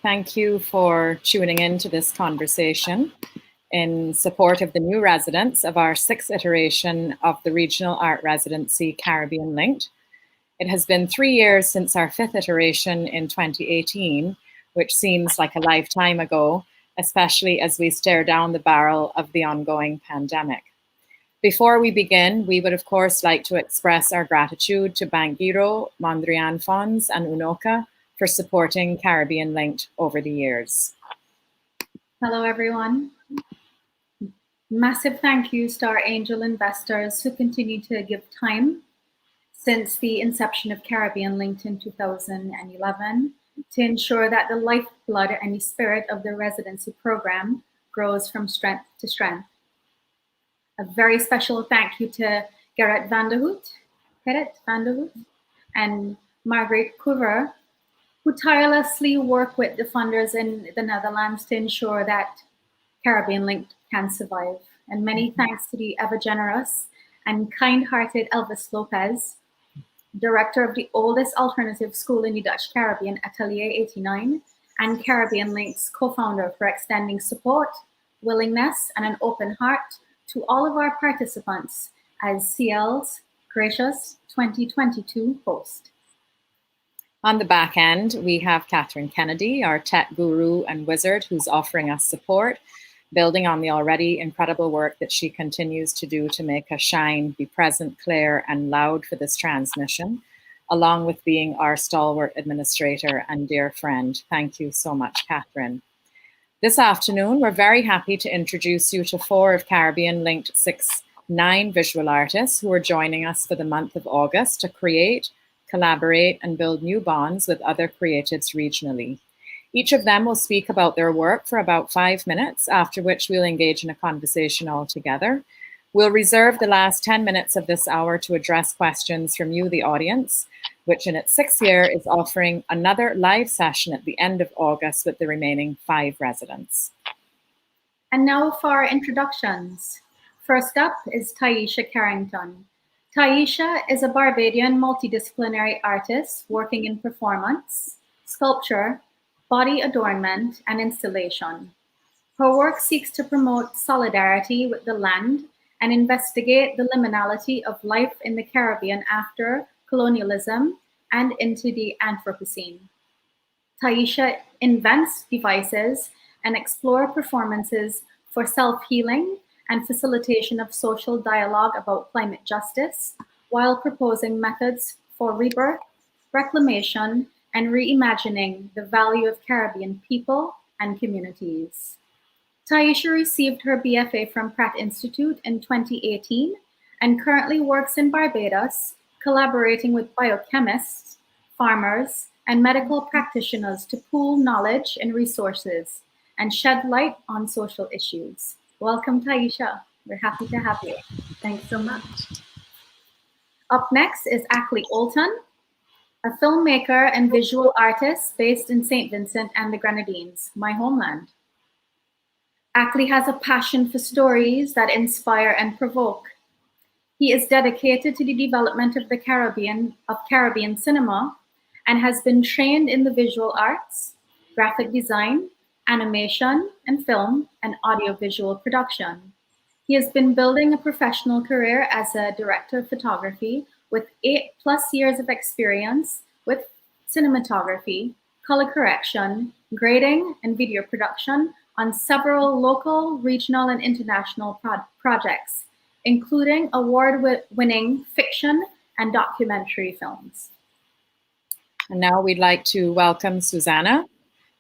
Thank you for tuning in to this conversation in support of the new residents of our 6th iteration of the Regional Art Residency Caribbean Linked. It has been 3 years since our 5th iteration in 2018, which seems like a lifetime ago, especially as we stare down the barrel of the ongoing pandemic. Before we begin, we would of course like to express our gratitude to Bangiro, Mondrian Funds and Unoca for supporting Caribbean Linked over the years. Hello everyone. Massive thank yous to our angel investors who continue to give time since the inception of Caribbean Linked in 2011 to ensure that the lifeblood and the spirit of the residency program grows from strength to strength. A very special thank you to Gerrit van der Hout and Margaret Couver, who tirelessly work with the funders in the Netherlands to ensure that Caribbean Linked can survive. And many thanks to the ever generous and kind-hearted Elvis Lopez, director of the oldest alternative school in the Dutch Caribbean, Ateliers 89, and Caribbean Linked's co-founder, for extending support, willingness, and an open heart to all of our participants as CL's gracious 2022 host. On the back end, we have Catherine Kennedy, our tech guru and wizard, who's offering us support, building on the already incredible work that she continues to do to make us shine, be present, clear, and loud for this transmission, along with being our stalwart administrator and dear friend. Thank you so much, Catherine. This afternoon, we're very happy to introduce you to 4 of Caribbean Linked 6-9 visual artists who are joining us for the month of August to create, collaborate, and build new bonds with other creatives regionally. Each of them will speak about their work for about 5 minutes, after which we'll engage in a conversation all together. We'll reserve the last 10 minutes of this hour to address questions from you, the audience, which in its 6th year is offering another live session at the end of August with the remaining 5 residents. And now for our introductions. First up is Taisha Carrington. Taisha is a Barbadian multidisciplinary artist working in performance, sculpture, body adornment, and installation. Her work seeks to promote solidarity with the land and investigate the liminality of life in the Caribbean after colonialism and into the Anthropocene. Taisha invents devices and explores performances for self-healing and facilitation of social dialogue about climate justice, while proposing methods for rebirth, reclamation, and reimagining the value of Caribbean people and communities. Taisha received her BFA from Pratt Institute in 2018 and currently works in Barbados, collaborating with biochemists, farmers, and medical practitioners to pool knowledge and resources and shed light on social issues. Welcome, Taisha. We're happy to have you. Thanks so much. Up next is Akley Olton, a filmmaker and visual artist based in St. Vincent and the Grenadines, my homeland. Akley has a passion for stories that inspire and provoke. He is dedicated to the development of Caribbean cinema and has been trained in the visual arts, graphic design, animation and film, and audiovisual production. He has been building a professional career as a director of photography with 8+ years of experience with cinematography, color correction, grading, and video production on several local, regional, and international projects, including award-winning fiction and documentary films. And now we'd like to welcome Susanna.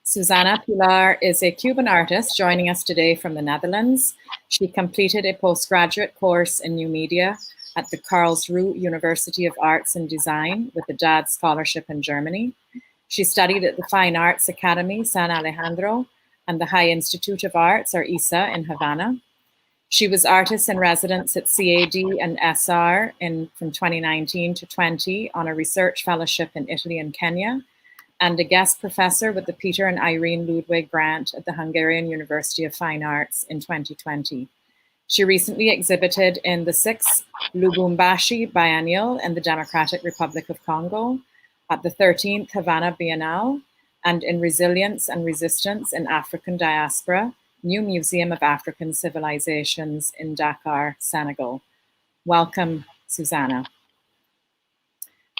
Susanna Pilar is a Cuban artist joining us today from the Netherlands. She completed a postgraduate course in new media at the Karlsruhe University of Arts and Design with the JAD Scholarship in Germany. She studied at the Fine Arts Academy San Alejandro and the High Institute of Arts, or ISA, in Havana. She was artist in residence at CAD and SR from 2019 to 20 on a research fellowship in Italy and Kenya, and a guest professor with the Peter and Irene Ludwig Grant at the Hungarian University of Fine Arts in 2020. She recently exhibited in the 6th Lubumbashi Biennial in the Democratic Republic of Congo, at the 13th Havana Biennale, and in Resilience and Resistance in African Diaspora, New Museum of African Civilizations in Dakar, Senegal. Welcome, Susanna.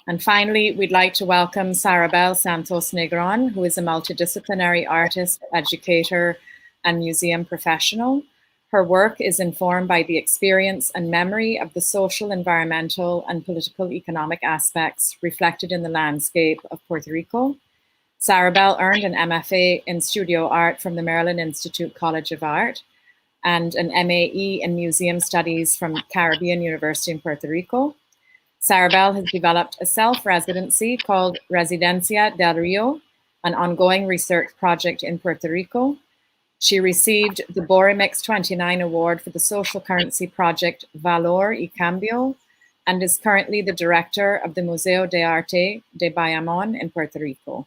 And finally, we'd like to welcome Sarabel Santos-Negrón, who is a multidisciplinary artist, educator, and museum professional. Her work is informed by the experience and memory of the social, environmental, and political economic aspects reflected in the landscape of Puerto Rico. Sarabel earned an MFA in Studio Art from the Maryland Institute College of Art and an MAE in Museum Studies from Caribbean University in Puerto Rico. Sarabel has developed a self-residency called Residencia del Rio, an ongoing research project in Puerto Rico. She received the Borimix 29 Award for the social currency project Valor y Cambio and is currently the director of the Museo de Arte de Bayamón in Puerto Rico.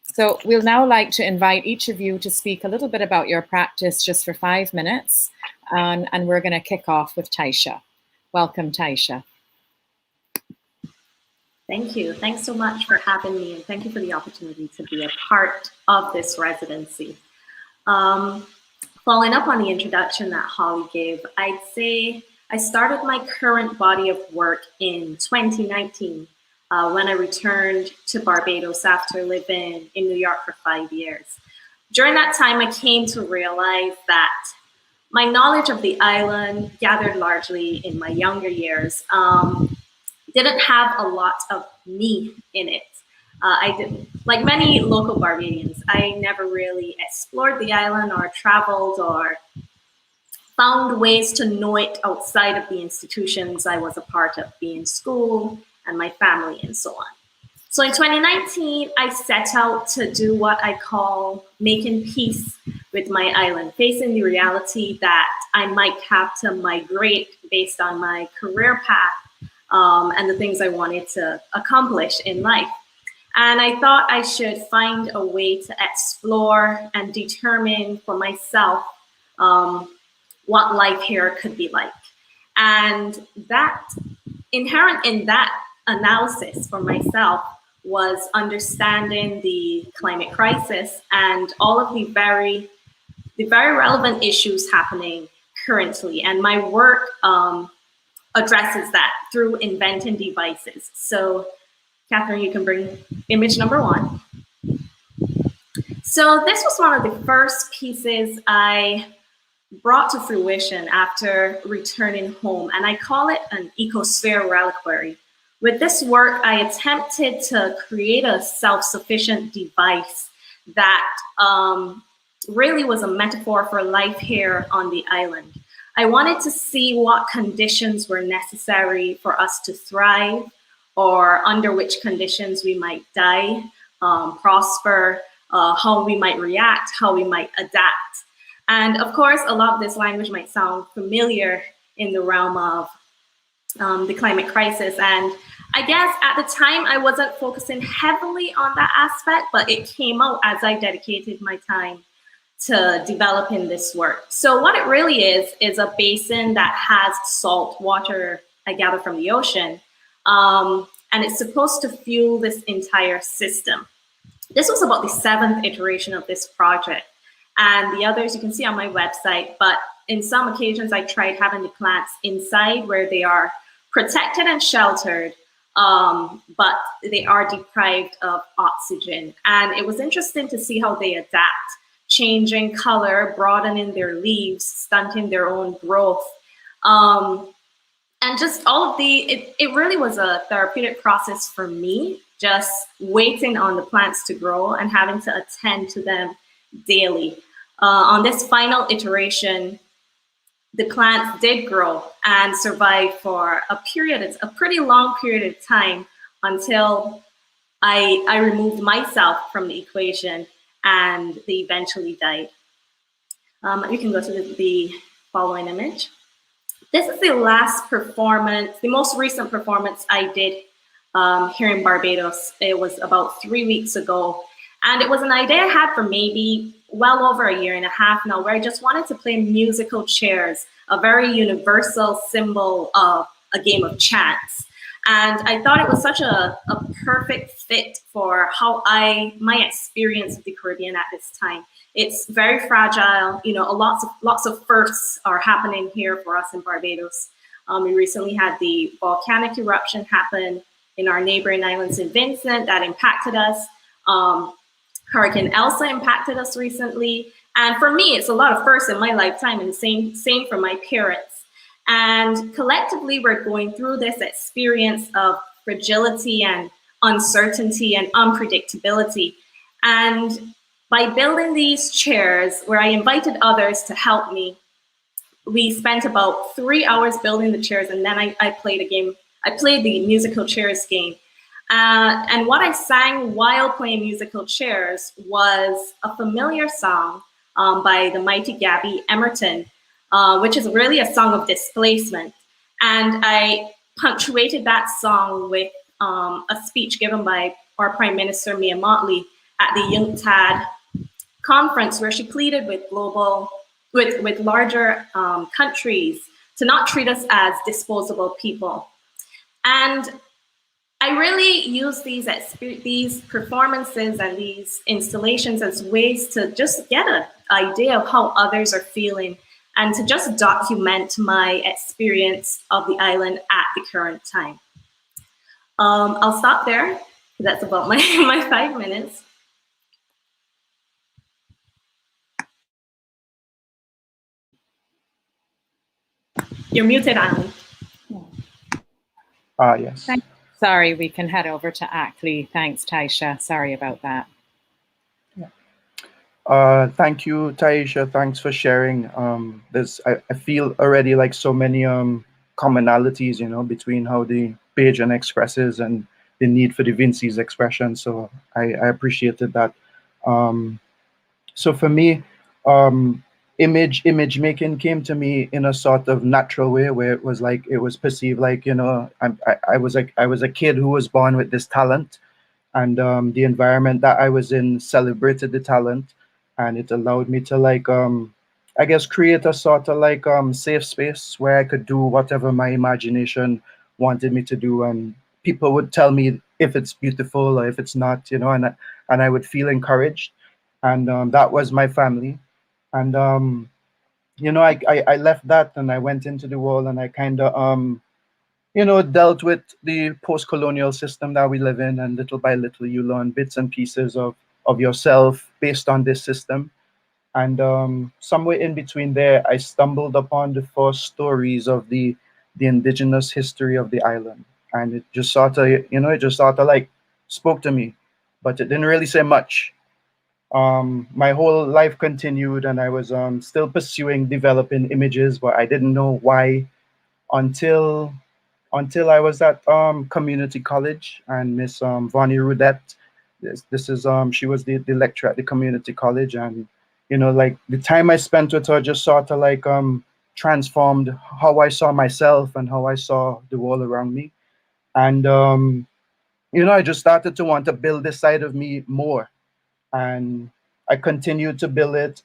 So we'll now like to invite each of you to speak a little bit about your practice just for 5 minutes, and we're going to kick off with Taisha. Welcome, Taisha. Thank you. Thanks so much for having me, and thank you for the opportunity to be a part of this residency. Following up on the introduction that Holly gave, I'd say I started my current body of work in 2019 when I returned to Barbados after living in New York for 5 years. During that time, I came to realize that my knowledge of the island, gathered largely in my younger years, didn't have a lot of me in it. I didn't, like many local Barbadians, I never really explored the island or traveled or found ways to know it outside of the institutions I was a part of, being school and my family and so on. So in 2019, I set out to do what I call making peace with my island, facing the reality that I might have to migrate based on my career path and the things I wanted to accomplish in life. And I thought I should find a way to explore and determine for myself what life here could be like. And that inherent in that analysis for myself was understanding the climate crisis and all of the very relevant issues happening currently. And my work addresses that through inventing devices. So Catherine, you can bring image number 1. So this was one of the first pieces I brought to fruition after returning home, and I call it an Ecosphere Reliquary. With this work, I attempted to create a self-sufficient device that really was a metaphor for life here on the island. I wanted to see what conditions were necessary for us to thrive, or under which conditions we might die, prosper, how we might react, how we might adapt. And of course, a lot of this language might sound familiar in the realm of the climate crisis. And I guess at the time, I wasn't focusing heavily on that aspect, but it came out as I dedicated my time to developing this work. So what it really is a basin that has salt water, I gather, from the ocean. And it's supposed to fuel this entire system. This was about the 7th iteration of this project. And the others you can see on my website, but in some occasions I tried having the plants inside where they are protected and sheltered, but they are deprived of oxygen. And it was interesting to see how they adapt, changing color, broadening their leaves, stunting their own growth. And just all of it really was a therapeutic process for me, just waiting on the plants to grow and having to attend to them daily. On this final iteration, the plants did grow and survive for a pretty long period of time until I removed myself from the equation and they eventually died. We can go to the following image. This is the last performance, the most recent performance I did here in Barbados. It was about 3 weeks ago. And it was an idea I had for maybe well over a year and a half now, where I just wanted to play musical chairs, a very universal symbol of a game of chance. And I thought it was such a perfect fit for my experience of the Caribbean at this time. It's very fragile. You know, lots of firsts are happening here for us in Barbados. We recently had the volcanic eruption happen in our neighboring island, St. Vincent, that impacted us. Hurricane Elsa impacted us recently. And for me, it's a lot of firsts in my lifetime, and same for my parents. And collectively, we're going through this experience of fragility and uncertainty and unpredictability. And by building these chairs, where I invited others to help me, we spent about 3 hours building the chairs, and then I played a game. I played the musical chairs game. And what I sang while playing musical chairs was a familiar song by the mighty Gabby Emerton, which is really a song of displacement. And I punctuated that song with a speech given by our Prime Minister, Mia Motley, at the UNCTAD conference, where she pleaded with larger countries to not treat us as disposable people. And I really use these performances and these installations as ways to just get an idea of how others are feeling, and to just document my experience of the island at the current time. I'll stop there. That's about my 5 minutes. You're muted, Alan. Yes. Sorry, we can head over to Akley. Thanks, Taisha. Sorry about that. Thank you, Taisha. Thanks for sharing. I feel already like so many commonalities, you know, between how the Bajan expresses and the need for the Vinci's expression. So I appreciated that. So for me, image making came to me in a sort of natural way, where it was perceived like, you know, I was a kid who was born with this talent, and the environment that I was in celebrated the talent, and it allowed me to I guess create a sort of safe space where I could do whatever my imagination wanted me to do, and people would tell me if it's beautiful or if it's not, you know, and I would feel encouraged, and that was my family. And you know, I left that and I went into the world, and I kind of you know, dealt with the post-colonial system that we live in, and little by little you learn bits and pieces of yourself based on this system. And somewhere in between there, I stumbled upon the first stories of the indigenous history of the island, and it just sort of, you know, like spoke to me, but it didn't really say much. My whole life continued, and I was still pursuing developing images, but I didn't know why until I was at community college, and Miss Vonnie Rudette, this is she was the lecturer at the community college, and you know, like the time I spent with her just sort of transformed how I saw myself and how I saw the world around me, and you know, I just started to want to build this side of me more, and I continued to build it.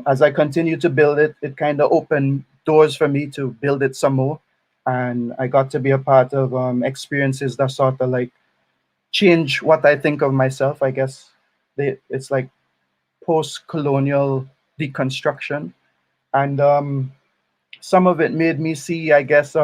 As I continued to build it, it kind of opened doors for me to build it some more, and I got to be a part of experiences that sort of like change what I think of myself. I guess it's like post-colonial deconstruction, and some of it made me see, I guess,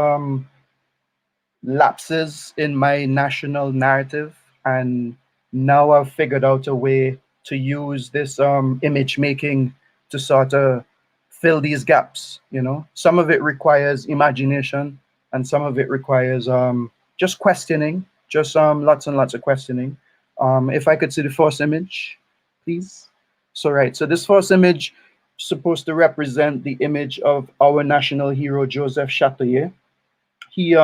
lapses in my national narrative, and now I've figured out a way to use this image making to sort of fill these gaps. You know, some of it requires imagination, and some of it requires just questioning, just lots and lots of questioning. If I could see the first image, please. So right, so this first image is supposed to represent the image of our national hero Joseph Chatoyer. He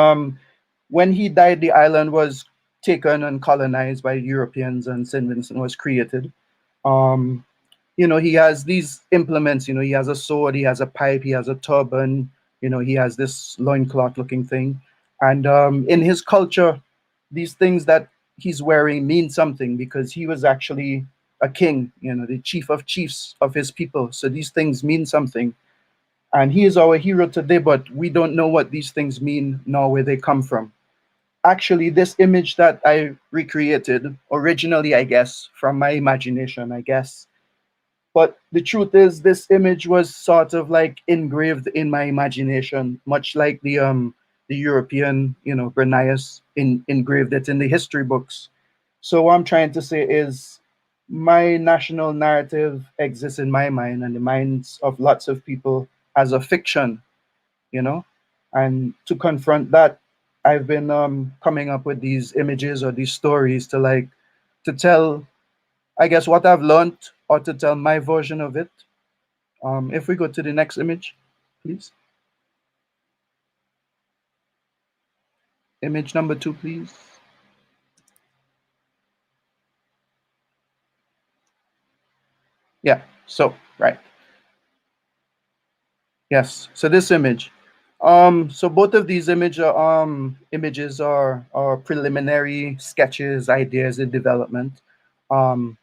when he died, the island was taken and colonized by Europeans, and St. Vincent was created. You know, he has these implements. You know, he has a sword, he has a pipe, he has a turban. You know, he has this loincloth-looking thing, and in his culture, these things that he's wearing mean something, because he was actually a king. You know, the chief of chiefs of his people. So these things mean something. And he is our hero today, but we don't know what these things mean nor where they come from. Actually, this image that I recreated originally, I guess, from my imagination, I guess. But the truth is, this image was sort of like engraved in my imagination, much like the European, Grenadines engraved it in the history books. So what I'm trying to say is, my national narrative exists in my mind and the minds of lots of people as a fiction, you know. And to confront that, I've been coming up with these images or these stories to tell, I guess, what I've learned or to tell my version of it. If we go to the next image, please. Image number 2, please. Yeah. So right. Yes. So this image. So both of these images are preliminary sketches, ideas in development. Um,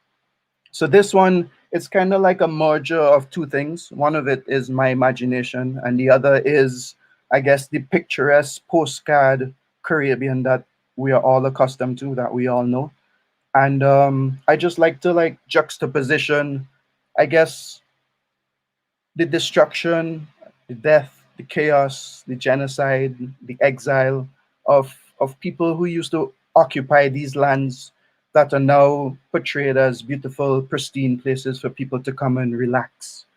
So this one, it's kind of like a merger of two things. One of it is my imagination, and the other is, I guess, the picturesque postcard Caribbean that we are all accustomed to, that we all know. And I just like to like juxtaposition, I guess, the destruction, the death, the chaos, the genocide, the exile of people who used to occupy these lands that are now portrayed as beautiful, pristine places for people to come and relax.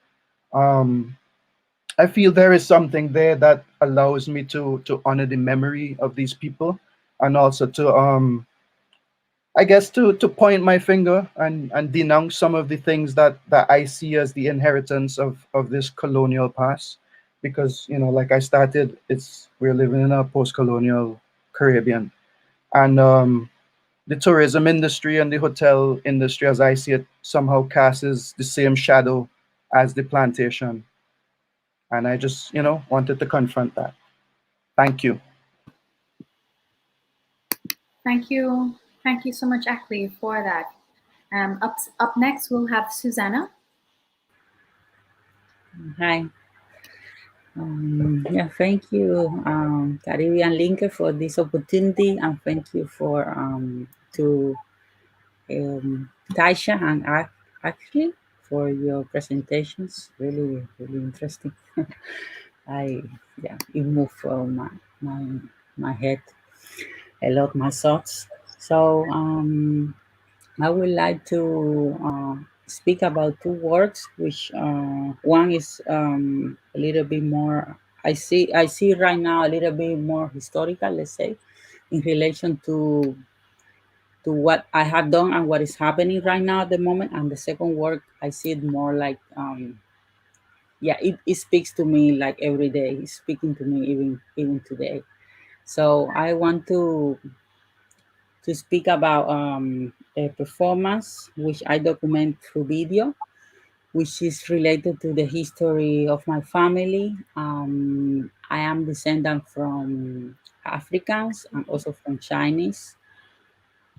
Um, I feel there is something there that allows me to honor the memory of these people, and also to I guess to point my finger and denounce some of the things that I see as the inheritance of this colonial past, because like I started, we're living in a post-colonial Caribbean, and the tourism industry and the hotel industry, as I see it, somehow casts the same shadow as the plantation, and I just wanted to confront that. Thank you. Thank you. Thank you so much, Akley, for that. Up next, we'll have Susanna. Hi. Yeah, thank you, Caribbean Linker, for this opportunity, and thank you to Taisha and Akley for your presentations. Really, really interesting. It moved my head a lot, my thoughts. So I would like to speak about two works, which one is a little bit more. I see right now a little bit more historical, let's say, in relation to what I have done and what is happening right now at the moment. And the second work, I see it more like it speaks to me like every day. It's speaking to me even today. So I want to speak about a performance which I document through video, which is related to the history of my family. I am descendant from Africans and also from Chinese.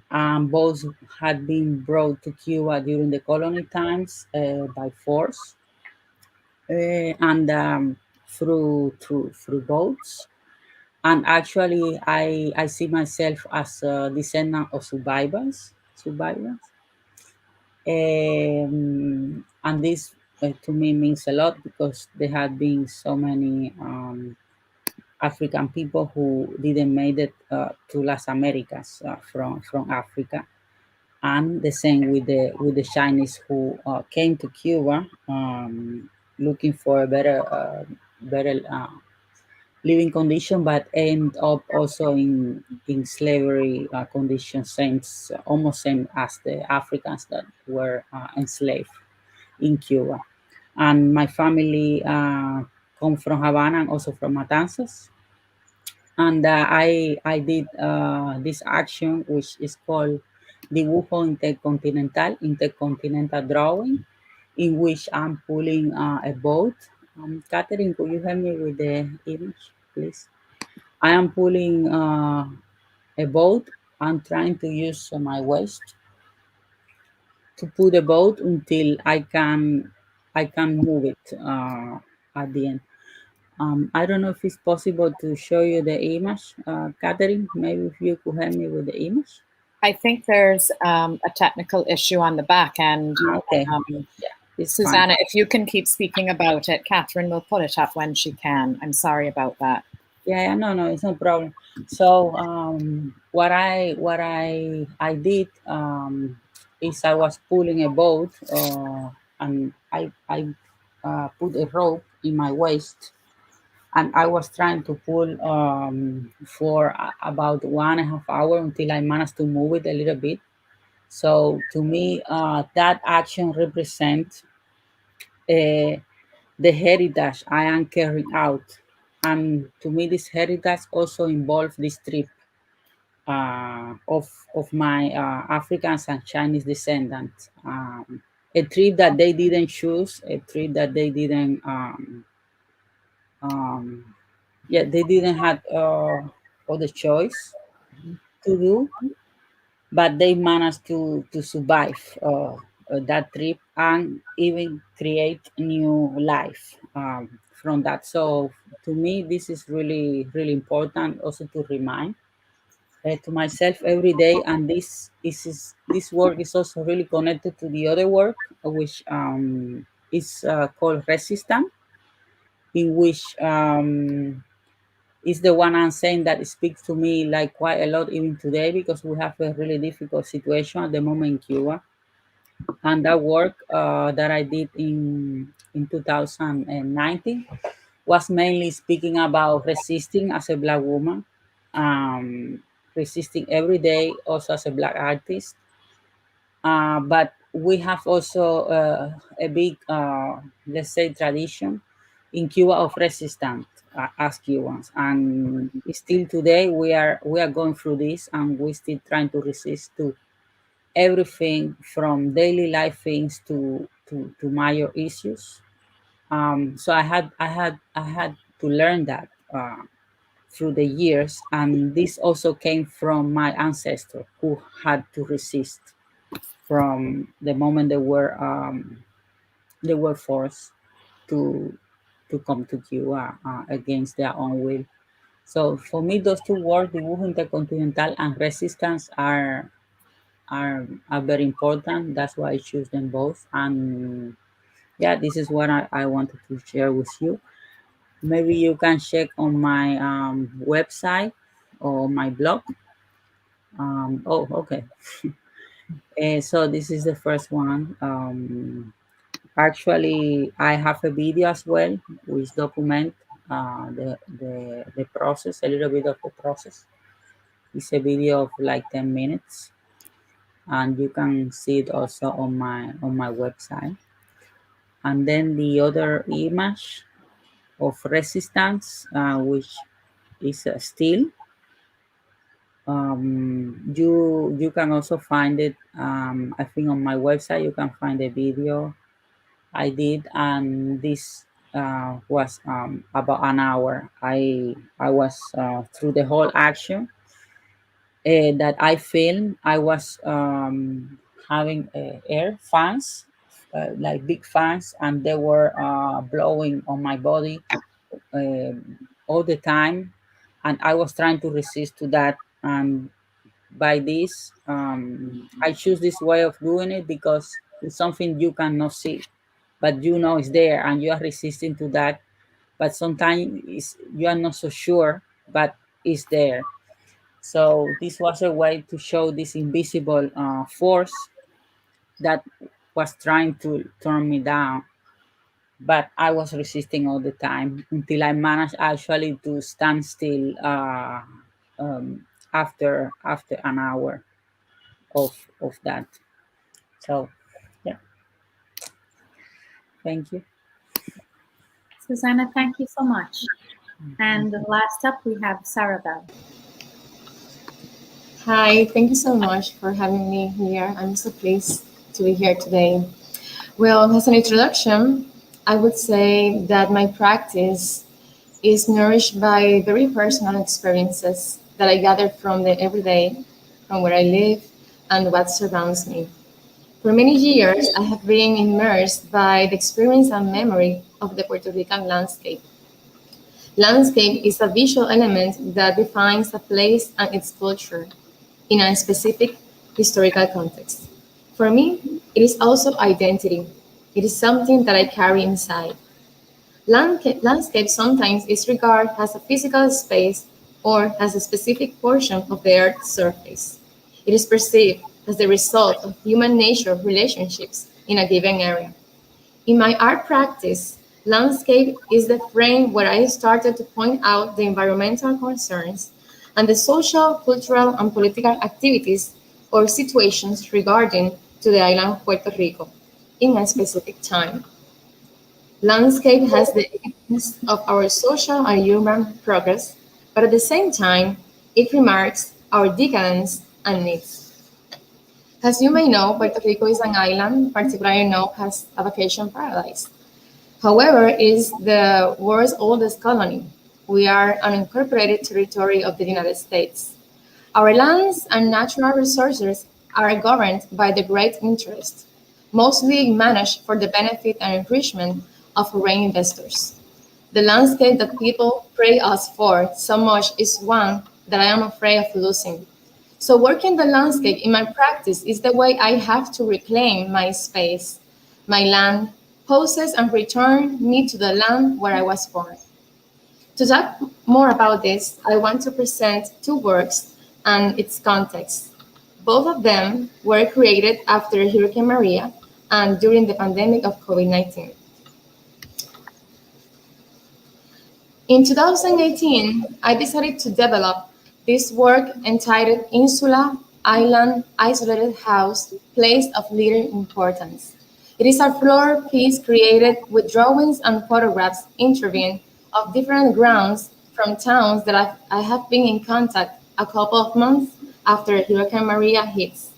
Both had been brought to Cuba during the colony times by force and through boats. And actually, I see myself as a descendant of survivors. And this to me means a lot because there have been so many African people who didn't make it to Las Americas from Africa, and the same with the Chinese who came to Cuba looking for a better living condition, but end up also in slavery conditions, almost same as the Africans that were enslaved in Cuba. And my family come from Havana and also from Matanzas. And I did this action, which is called Dibujo Intercontinental Drawing, in which I'm pulling a boat. Catherine, could you help me with the image, please? I am pulling a boat. I'm trying to use my waist to pull the boat until I can move it at the end. I don't know if it's possible to show you the image, Catherine. Maybe if you could help me with the image. I think there's a technical issue on the back end. Okay, Um, yeah, it's fine. Susanna, if you can keep speaking about it, Catherine will put it up when she can. I'm sorry about that. Yeah, no, it's no problem. So what I did is I was pulling a boat, and I put a rope in my waist, and I was trying to pull for about 1.5 hours until I managed to move it a little bit. So to me, that action represents uh, the heritage I am carrying out. And to me, this heritage also involves this trip of my Africans and Chinese descendants. A trip that they didn't choose, a trip that they didn't, yeah, they didn't have other choice to do, but they managed to survive that trip and even create new life from that. So to me, this is really, really important also to remind to myself every day. And this work is also really connected to the other work, which is called Resistance, in which is the one I'm saying that speaks to me like quite a lot even today, because we have a really difficult situation at the moment in Cuba. And that work that I did in 2019 was mainly speaking about resisting as a Black woman, resisting every day also as a Black artist. But we have also a big, let's say, tradition in Cuba of resistance as Cubans, and still today we are going through this, and we still trying to resist to everything from daily life things to major issues. So I had to learn that through the years, and this also came from my ancestor who had to resist from the moment they were forced to to come to Cuba against their own will. So for me, those two words, dibujo intercontinental and resistance, are very important. That's why I choose them both. And yeah, this is what I wanted to share with you. Maybe you can check on my website or my blog. Oh, okay. So this is the first one. Actually, I have a video as well, which document the process, a little bit of the process. It's a video of like 10 minutes, and you can see it also on my website. And then the other image of resistance, which is steel. You can also find it. I think on my website you can find a video I did, and this was about an hour. I was through the whole action that I filmed. I was having air fans, like big fans, and they were blowing on my body all the time, and I was trying to resist to that. And by this, I choose this way of doing it because it's something you cannot see, but you know it's there, and you are resisting to that. But sometimes you are not so sure, but it's there. So this was a way to show this invisible force that was trying to turn me down, but I was resisting all the time until I managed actually to stand still after an hour of that. So yeah, thank you. Susanna, thank you so much. And last up, we have Sarabel. Hi, thank you so much for having me here. I'm so pleased to be here today. Well, as an introduction, I would say that my practice is nourished by very personal experiences that I gather from the everyday, from where I live, and what surrounds me. For many years, I have been immersed by the experience and memory of the Puerto Rican landscape. Landscape is a visual element that defines a place and its culture in a specific historical context. For me, it is also identity. It is something that I carry inside. Landscape sometimes is regarded as a physical space or as a specific portion of the Earth's surface. It is perceived as the result of human-nature relationships in a given area. In my art practice, landscape is the frame where I started to point out the environmental concerns and the social, cultural, and political activities or situations regarding to the island of Puerto Rico in a specific time. Landscape has the evidence of our social and human progress, but at the same time, it remarks our decadence and needs. As you may know, Puerto Rico is an island, particularly known as a vacation paradise. However, it is the world's oldest colony. We are an incorporated territory of the United States. Our lands and natural resources are governed by the great interest, mostly managed for the benefit and enrichment of foreign investors. The landscape that people pray us for so much is one that I am afraid of losing. So working the landscape in my practice is the way I have to reclaim my space, my land, possess and return me to the land where I was born. To talk more about this, I want to present two works and its context. Both of them were created after Hurricane Maria and during the pandemic of COVID-19. In 2018, I decided to develop this work entitled Insula, Island, Isolated House, Place of Little Importance. It is a floor piece created with drawings and photographs intervened of different grounds from towns that I have been in contact a couple of months after Hurricane Maria hits.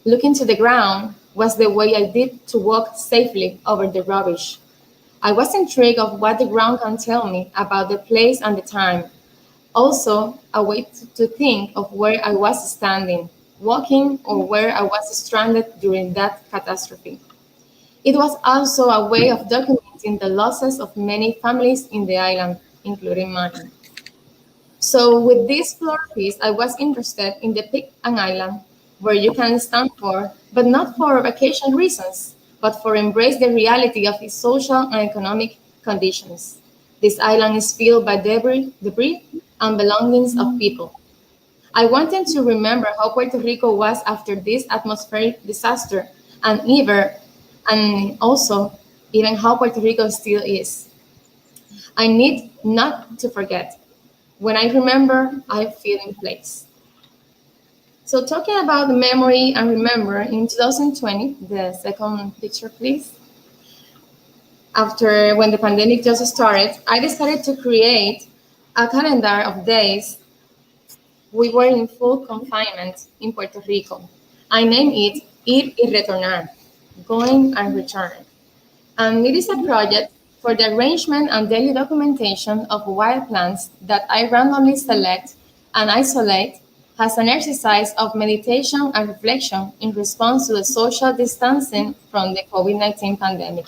Looking to the ground was the way I did to walk safely over the rubbish. I was intrigued of what the ground can tell me about the place and the time. Also, a way to think of where I was standing, walking, or where I was stranded during that catastrophe. It was also a way of documenting the losses of many families in the island, including mine. So with this floor piece, I was interested in the Pick an Island, where you can stand for, but not for vacation reasons, but for embrace the reality of its social and economic conditions. This island is filled by debris and belongings of people. I wanted to remember how Puerto Rico was after this atmospheric disaster, and also even how Puerto Rico still is. I need not to forget. When I remember, I feel in place. So talking about memory and remember, in 2020, the second picture, please. After when the pandemic just started, I decided to create a calendar of days we were in full confinement in Puerto Rico. I named it Ir y Retornar, Going and Return. And it is a project for the arrangement and daily documentation of wild plants that I randomly select and isolate as an exercise of meditation and reflection in response to the social distancing from the COVID-19 pandemic.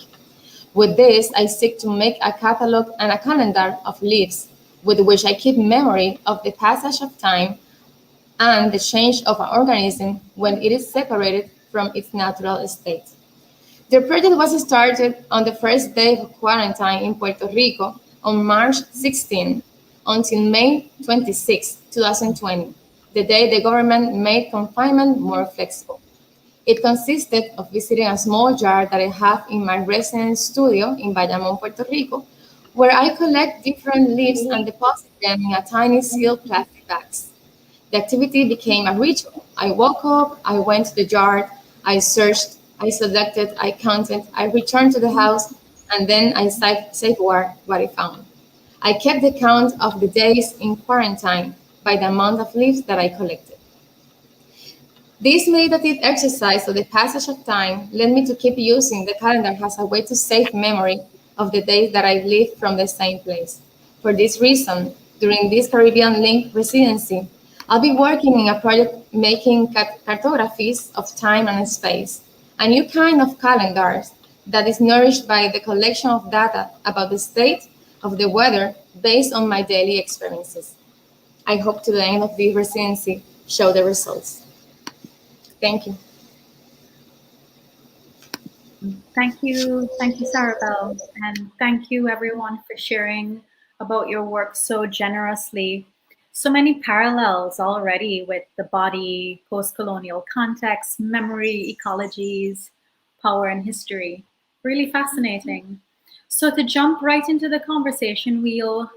With this, I seek to make a catalog and a calendar of leaves with which I keep memory of the passage of time and the change of an organism when it is separated from its natural state. The project was started on the first day of quarantine in Puerto Rico on March 16 until May 26, 2020, the day the government made confinement more flexible. It consisted of visiting a small jar that I have in my residence studio in Bayamón, Puerto Rico, where I collect different leaves and deposit them in a tiny sealed plastic bags. The activity became a ritual. I woke up, I went to the jar, I searched, I selected, I counted, I returned to the house, and then I safeguarded what I found. I kept the count of the days in quarantine by the amount of leaves that I collected. This meditative exercise of the passage of time led me to keep using the calendar as a way to save memory of the days that I lived from the same place. For this reason, during this Caribbean Link residency, I'll be working in a project making cartographies of time and space, a new kind of calendar that is nourished by the collection of data about the state of the weather based on my daily experiences. I hope to the end of the residency show the results. Thank you. Thank you, Sarabel, and thank you everyone for sharing about your work so generously. So many parallels already with the body, post-colonial context, memory, ecologies, power and history. Really fascinating. So to jump right into the conversation, we'll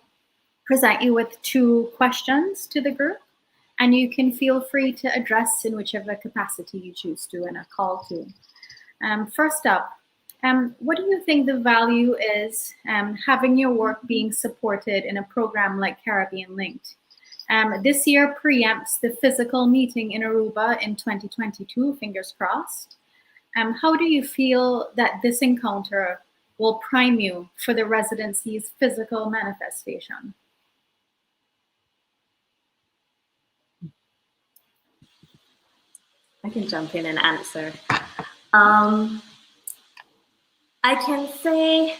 present you with 2 questions to the group, and you can feel free to address in whichever capacity you choose to and a call to. First up, what do you think the value is having your work being supported in a program like Caribbean Linked? This year preempts the physical meeting in Aruba in 2022, fingers crossed. How do you feel that this encounter will prime you for the residency's physical manifestation? I can jump in and answer. I can say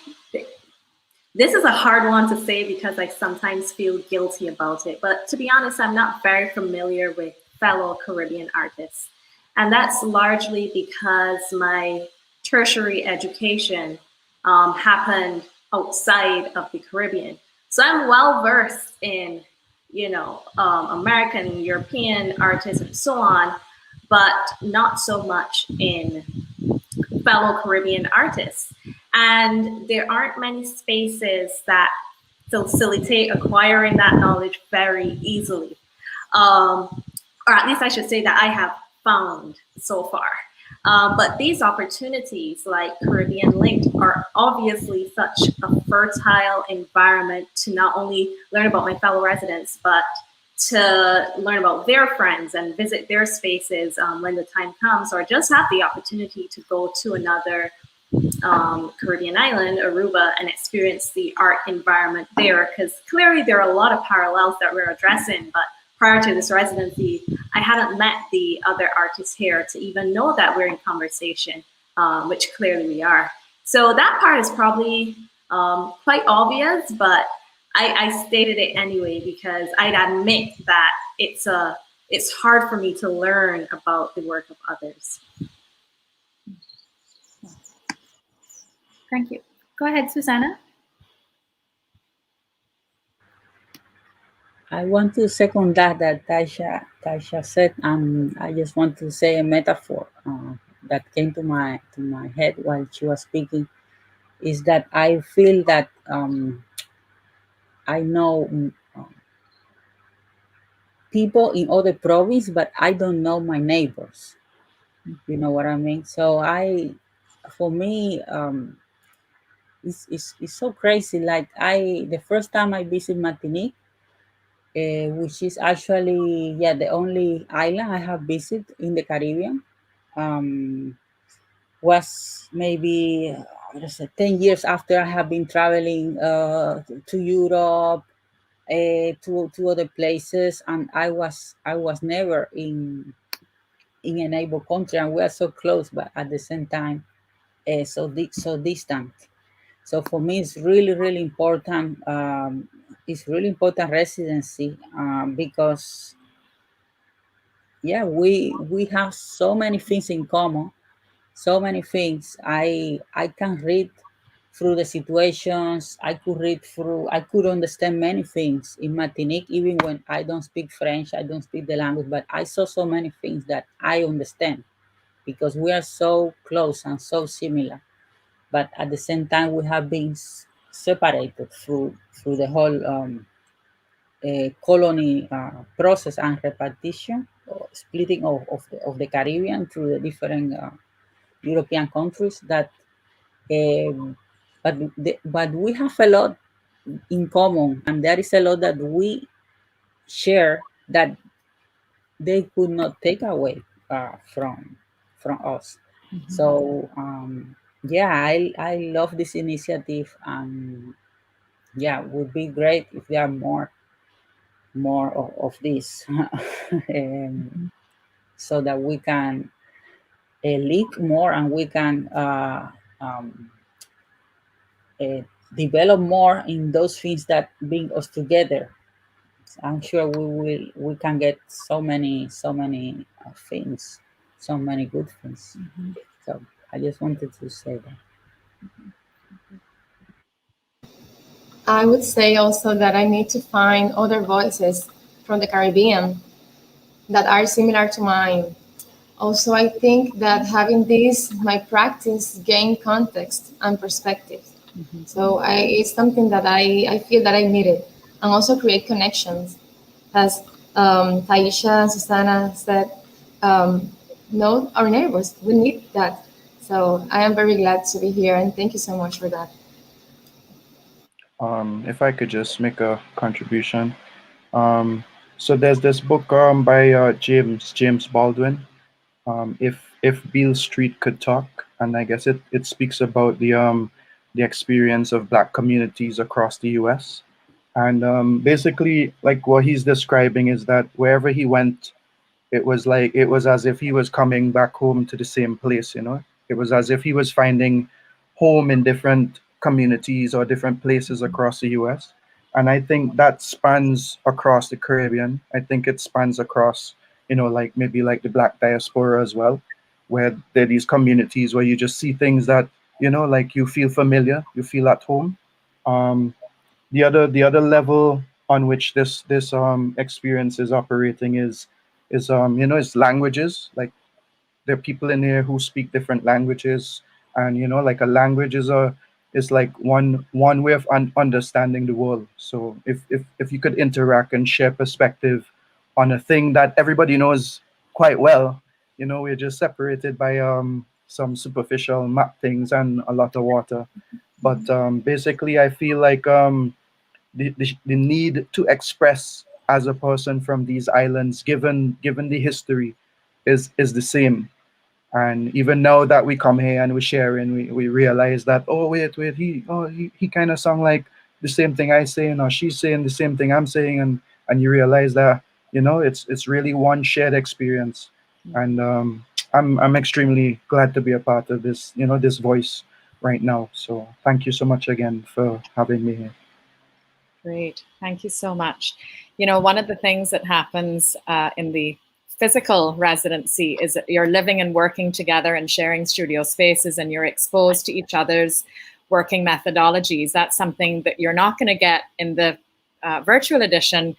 this is a hard one to say because I sometimes feel guilty about it. But to be honest, I'm not very familiar with fellow Caribbean artists. And that's largely because my tertiary education happened outside of the Caribbean. So I'm well versed in, American, European artists and so on, but not so much in fellow Caribbean artists. And there aren't many spaces that facilitate acquiring that knowledge very easily. Or at least I should say that I have found so far. But these opportunities like Caribbean Linked are obviously such a fertile environment to not only learn about my fellow residents, but to learn about their friends and visit their spaces when the time comes, or just have the opportunity to go to another Caribbean island, Aruba, and experience the art environment there. Because clearly there are a lot of parallels that we're addressing, but prior to this residency, I hadn't met the other artists here to even know that we're in conversation, which clearly we are. So that part is probably quite obvious, but I stated it anyway because I'd admit that it's hard for me to learn about the work of others. Thank you. Go ahead, Susanna. I want to second that Taisha said. I just want to say a metaphor that came to my head while she was speaking. Is that I feel that I know people in other province, but I don't know my neighbors. You know what I mean? So for me, it's so crazy. Like the first time I visit Martinique, which is actually the only island I have visited in the Caribbean, was maybe 10 years after I have been traveling to Europe, to other places, and I was never in a neighbor country, and we are so close, but at the same time, so distant. So for me, it's really important. It's really important residency because we have so many things in common, so many things. I can read through the situations. I could understand many things in Martinique, even when I don't speak French, I don't speak the language, but I saw so many things that I understand because we are so close and so similar. But at the same time, we have been separated through the whole colony process and repartition, or splitting of the Caribbean through the different European countries. That, but we have a lot in common, and there is a lot that we share that they could not take away from us. Mm-hmm. So I love this initiative, and would be great if there are more of this, so that we can leak more, and we can develop more in those things that bring us together. I'm sure we can get so many things, so many good things. So I just wanted to say that. I would say also that I need to find other voices from the Caribbean that are similar to mine. Also, I think that having this, my practice gain context and perspective. So it's something that I feel that I needed. And also create connections. As Taisha and Susanna said, know our neighbors. We need that. So I am very glad to be here and thank you so much for that. If I could just make a contribution. Um, so there's this book by James Baldwin. If Beale Street Could Talk, and I guess it speaks about the experience of Black communities across the U.S. And basically, like what he's describing is that wherever he went, it was as if he was coming back home to the same place. It was as if he was finding home in different communities or different places across the U.S. And I think that spans across the Caribbean. I think it spans across, like maybe like the Black diaspora as well, where there are these communities where you just see things that, like you feel familiar, you feel at home. Um, the other level on which this experience is operating is is languages. Like there are people in here who speak different languages, and like a language is like one way of understanding the world. So if you could interact and share perspective on a thing that everybody knows quite well, we're just separated by some superficial map things and a lot of water. But basically I feel like the need to express as a person from these islands, given the history, is the same. And even now that we come here and we share and we realize that, oh wait, he kind of sound like the same thing I saying, or she's saying the same thing I'm saying, and you realize that it's really one shared experience. And I'm extremely glad to be a part of this, this voice right now. So thank you so much again for having me here. Great. Thank you so much. One of the things that happens in the physical residency is that you're living and working together and sharing studio spaces, and you're exposed to each other's working methodologies. That's something that you're not going to get in the virtual edition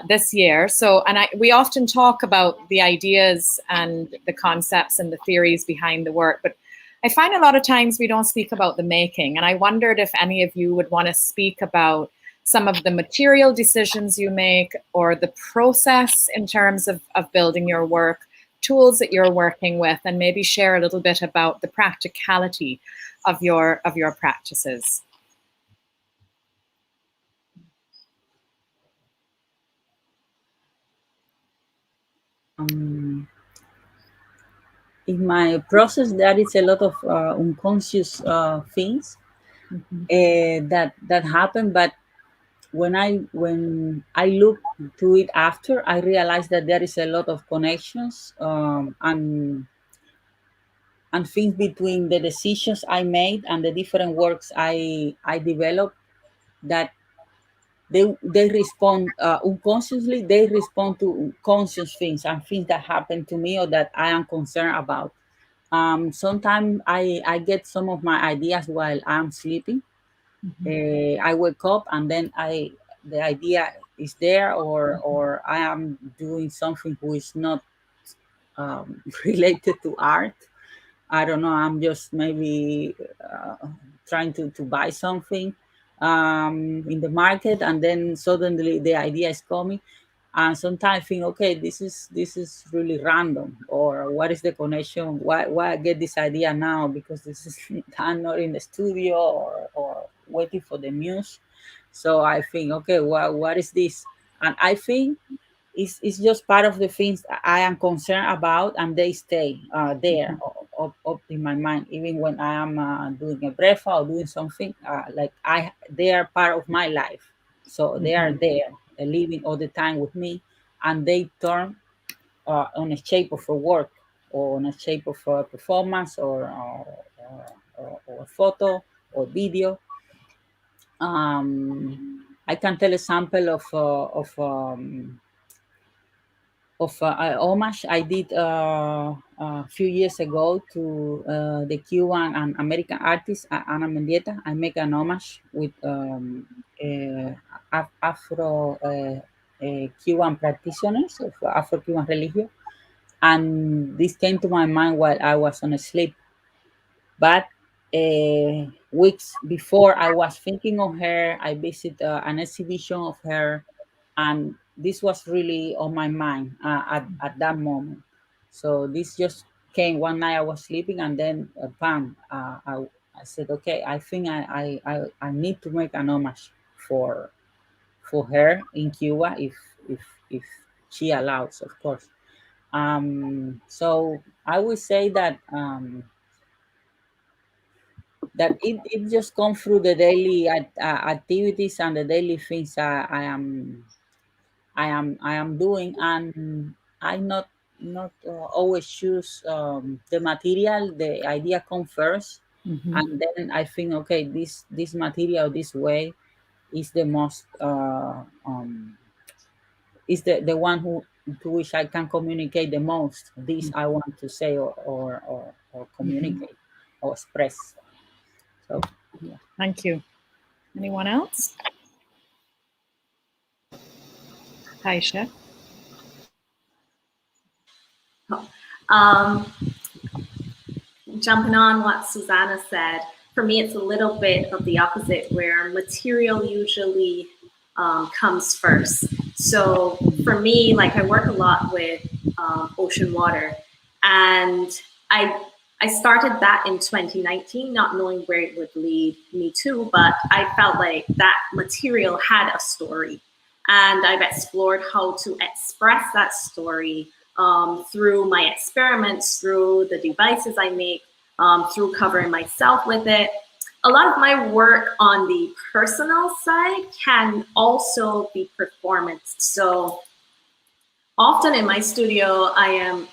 this year. So, we often talk about the ideas and the concepts and the theories behind the work, but I find a lot of times we don't speak about the making. And I wondered if any of you would want to speak about some of the material decisions you make, or the process in terms of building your work, tools that you're working with, and maybe share a little bit about the practicality of your practices. In my process, there is a lot of unconscious things that happen, but when I look to it after, I realize that there is a lot of connections and things between the decisions I made and the different works I developed, that they respond unconsciously. They respond to conscious things and things that happen to me or that I am concerned about. Sometimes I get some of my ideas while I'm sleeping. I wake up and then the idea is there, or I am doing something who is not related to art. I don't know. I'm just maybe trying to buy something in the market, and then suddenly the idea is coming. And sometimes I think, okay, this is really random, or what is the connection? Why I get this idea now? Because this is I'm not in the studio or waiting for the muse. So I think, okay, what is this? And I think it's just part of the things I am concerned about, and they stay there up in my mind, even when I am doing a breakfast or doing something. Like they are part of my life, so they are there, living all the time with me, and they turn on a shape of a work, or on a shape of a performance, or a photo or video. I can tell a sample of homage I did a few years ago to the Cuban and American artist Ana Mendieta. I make an homage with Afro Cuban practitioners of Afro-Cuban religion, and this came to my mind while I was on sleep. But weeks before I was thinking of her, I visited an exhibition of her, and this was really on my mind at that moment. So this just came one night. I was sleeping, and then bam! I said, okay, I think I need to make an homage for her in Cuba if she allows, of course. So I would say that that it just comes through the daily activities and the daily things I am doing, and I not always choose the material. The idea comes first, and then I think, okay, this material this way is the most is the one who to which I can communicate the most. This I want to say or communicate or express. So yeah. Thank you. Anyone else? Taisha? Jumping on what Susanna said, for me, it's a little bit of the opposite, where material usually comes first. So for me, like, I work a lot with ocean water, and I started that in 2019, not knowing where it would lead me to, but I felt like that material had a story, and I've explored how to express that story through my experiments, through the devices I make, through covering myself with it. A lot of my work on the personal side can also be performance. So often in my studio, I am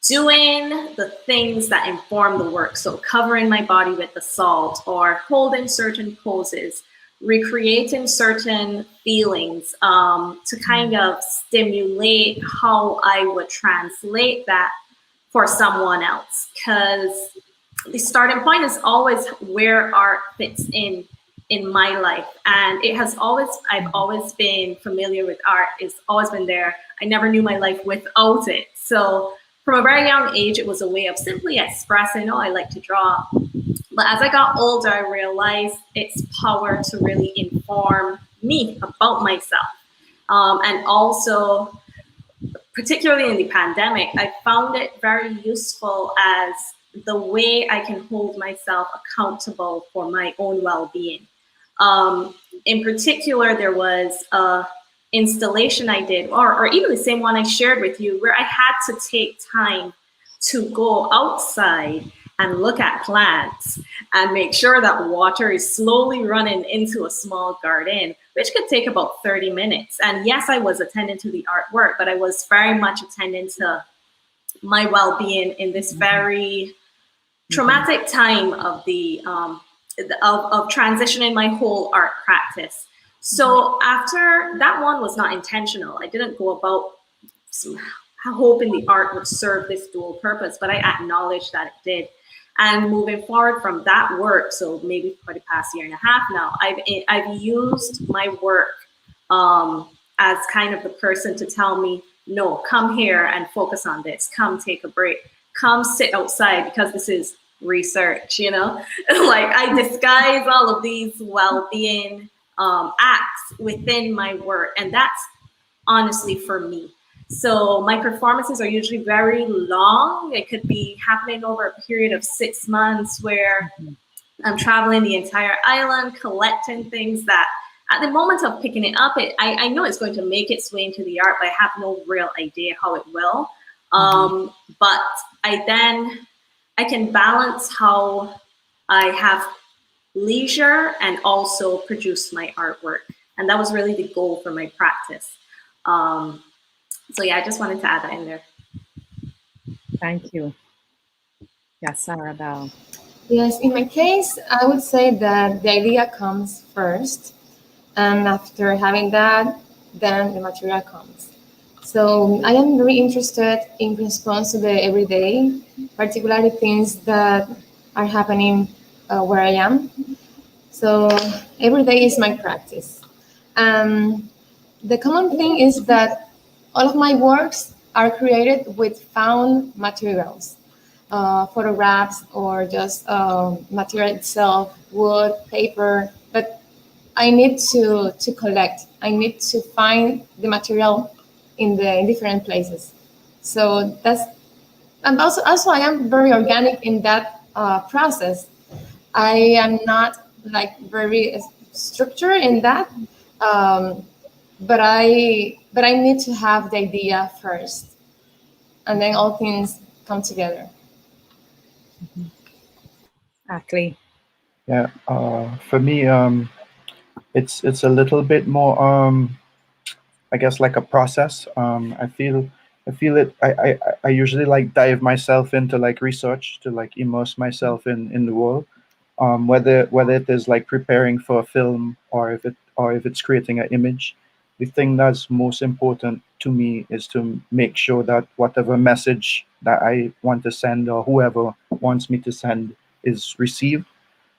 doing the things that inform the work. So covering my body with the salt, or holding certain poses, recreating certain feelings to kind of stimulate how I would translate that for someone else. Because the starting point is always where art fits in my life. And it has always, I've always been familiar with art. It's always been there. I never knew my life without it. So from a very young age, it was a way of simply expressing, oh, I like to draw. But as I got older, I realized its power to really inform me about myself. And also, particularly in the pandemic, I found it very useful as the way I can hold myself accountable for my own well-being. In particular, there was a installation I did, or even the same one I shared with you, where I had to take time to go outside and look at plants and make sure that water is slowly running into a small garden, which could take about 30 minutes. And yes, I was attending to the artwork, but I was very much attending to my well-being in this very traumatic time of the of transitioning my whole art practice. So after that one was not intentional. I didn't go about hoping the art would serve this dual purpose, but I acknowledged that it did. And moving forward from that work, so maybe for the past year and a half now, I've used my work as kind of the person to tell me, no, come here and focus on this. Come take a break. Come sit outside, because this is research, you know? Like, I disguise all of these well-being acts within my work, and that's honestly for me. So my performances are usually very long. It could be happening over a period of 6 months, where I'm traveling the entire island, collecting things that at the moment of picking it up, I know it's going to make its way into the art, but I have no real idea how it will. But I can balance how I have leisure and also produce my artwork. And that was really the goal for my practice. So yeah, I just wanted to add that in there. Thank you. Yes, Sarabel. Yes, in my case, I would say that the idea comes first, and after having that, then the material comes. So I am very interested in response to the everyday, particularly things that are happening where I am. So every day is my practice. The common thing is that all of my works are created with found materials, photographs or just material itself, wood, paper. But I need to collect. I need to find the material in different places. So that's and also I am very organic in that process. I am not like very structured in that, um, but I need to have the idea first, and then all things come together. Akley. Yeah, for me, it's a little bit more, I guess, like a process. I feel it. I usually like dive myself into like research to like immerse myself in the world. Whether it is like preparing for a film or if it's creating an image, the thing that's most important to me is to make sure that whatever message that I want to send or whoever wants me to send is received.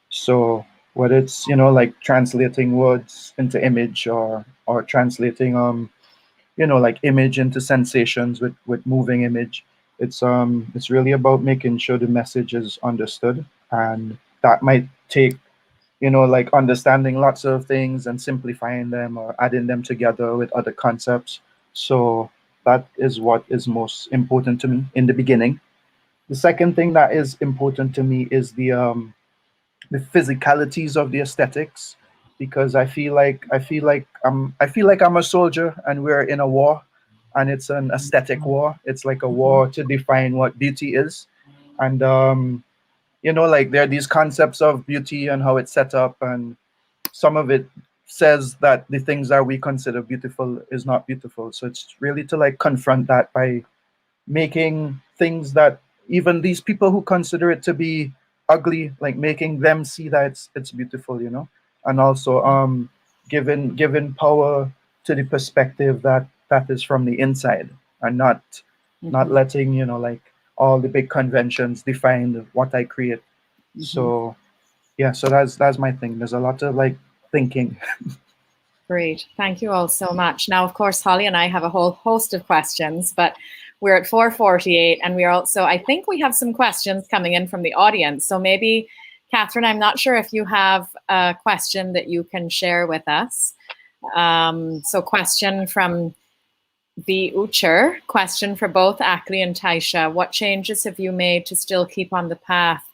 So whether it's like translating words into image or translating like image into sensations with moving image, it's really about making sure the message is understood, and that might take like understanding lots of things and simplifying them or adding them together with other concepts. So that is what is most important to me in the beginning. The second thing that is important to me is the physicalities of the aesthetics, because I feel like I'm a soldier and we're in a war, and it's an aesthetic war. It's like a war to define what beauty is. And like there are these concepts of beauty and how it's set up, and some of it says that the things that we consider beautiful is not beautiful. So it's really to like confront that by making things that even these people who consider it to be ugly, like making them see that it's beautiful, and also giving power to the perspective that is from the inside, and not letting like all the big conventions define what I create. So yeah, so that's my thing. There's a lot of like thinking. Great. Thank you all so much. Now, of course, Holly and I have a whole host of questions, but we're at 4:48, and we are also, I think we have some questions coming in from the audience. So maybe, Catherine, I'm not sure if you have a question that you can share with us. So question from the Ucher, question for both Akley and Taisha. What changes have you made to still keep on the path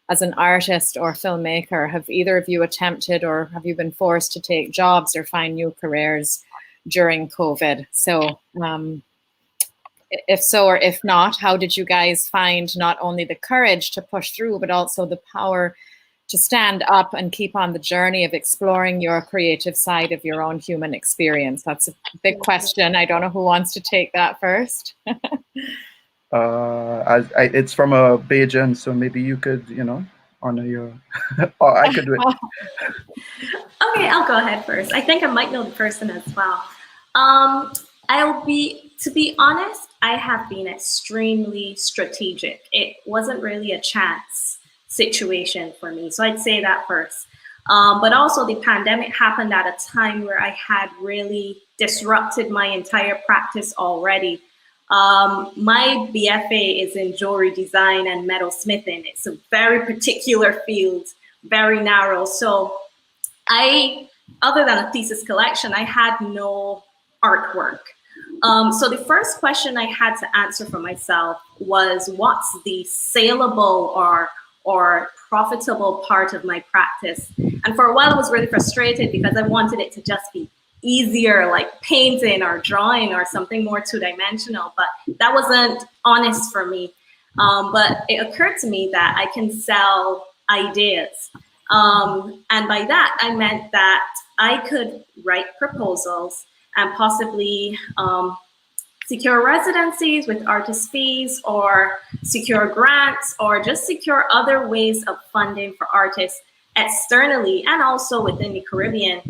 as an artist or filmmaker? Have either of you attempted, or have you been forced to take jobs or find new careers during COVID? So if so, or if not, how did you guys find not only the courage to push through, but also the power to stand up and keep on the journey of exploring your creative side of your own human experience? That's a big question. I don't know who wants to take that first. It's from a Bajan, so maybe you could, honor your, or I could do it. Okay, I'll go ahead first. I think I might know the person as well. To be honest, I have been extremely strategic. It wasn't really a chance situation for me. So I'd say that first. But also the pandemic happened at a time where I had really disrupted my entire practice already. My BFA is in jewelry design and metalsmithing. It's a very particular field, very narrow. So other than a thesis collection, I had no artwork. So the first question I had to answer for myself was, what's the saleable or profitable part of my practice? And for a while I was really frustrated because I wanted it to just be easier, like painting or drawing or something more two-dimensional, but that wasn't honest for me. But it occurred to me that I can sell ideas. And by that, I meant that I could write proposals and possibly secure residencies with artist fees, or secure grants, or just secure other ways of funding for artists externally and also within the Caribbean,